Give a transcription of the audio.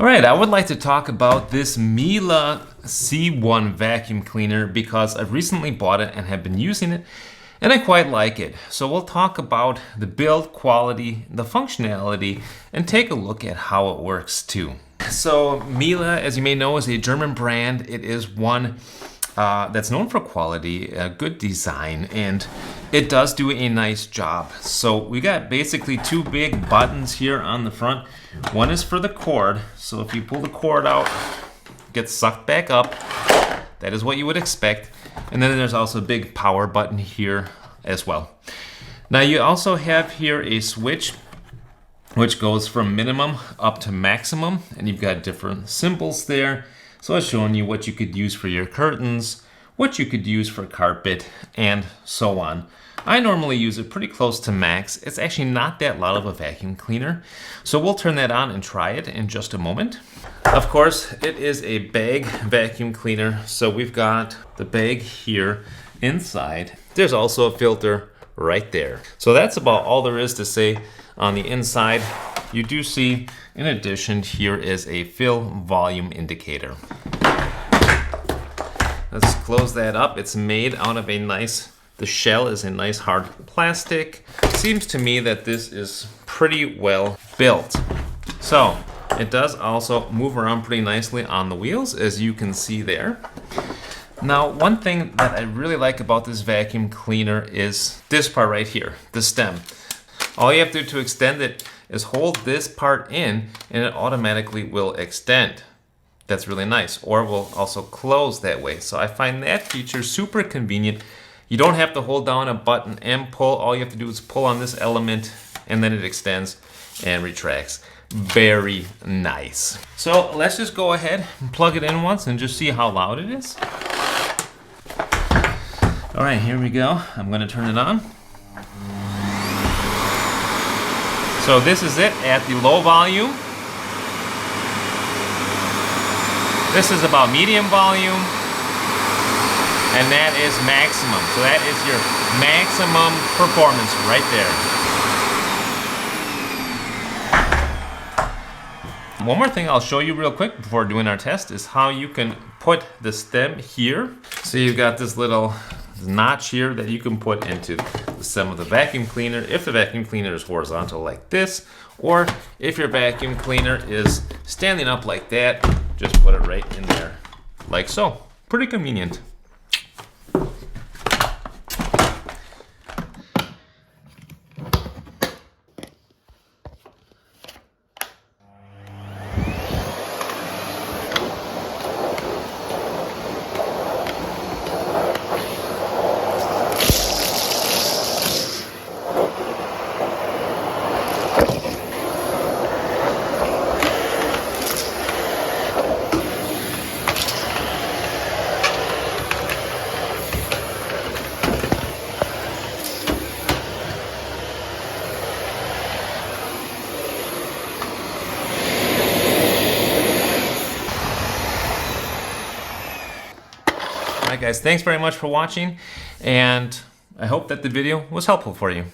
All right, I would like to talk about this Miele C1 vacuum cleaner because I've recently bought it and have been using it, and I quite like it. So we'll talk about the build quality, the functionality, and take a look at how it works too. So Miele, as you may know, is a German brand. It is one that's known for quality, good design, and it does do a nice job. So we got basically two big buttons here on the front. One is for the cord, so if you pull the cord out, it gets sucked back up. That is what you would expect. And then there's also a big power button here as well. Now you also have here a switch which goes from minimum up to maximum, and you've got different symbols there. So it's showing you what you could use for your curtains, what you could use for carpet, and so on. I normally use it pretty close to max. It's actually not that loud of a vacuum cleaner. So we'll turn that on and try it in just a moment. Of course, it is a bag vacuum cleaner. So we've got the bag here inside. There's also a filter right there. So that's about all there is to say on the inside. You do see, in addition, here is a fill volume indicator. Let's close that up. It's made out of the shell is a nice hard plastic. Seems to me that this is pretty well built. So it does also move around pretty nicely on the wheels, as you can see there. Now, one thing that I really like about this vacuum cleaner is this part right here, the stem. All you have to do to extend it is hold this part in and it automatically will extend. That's really nice, or will also close that way. So I find that feature super convenient. You don't have to hold down a button and pull. All you have to do is pull on this element and then it extends and retracts. Very nice. So let's just go ahead and plug it in once and just see how loud it is. All right, here we go. I'm gonna turn it on. So this is it at the low volume. This is about medium volume. And that is maximum. So that is your maximum performance right there. One more thing I'll show you real quick before doing our test is how you can put the stem here. So you've got this little notch here that you can put into the stem of the vacuum cleaner if the vacuum cleaner is horizontal like this, or if your vacuum cleaner is standing up like that, just put it right in there like so. Pretty convenient. Alright guys, thanks very much for watching, and I hope that the video was helpful for you.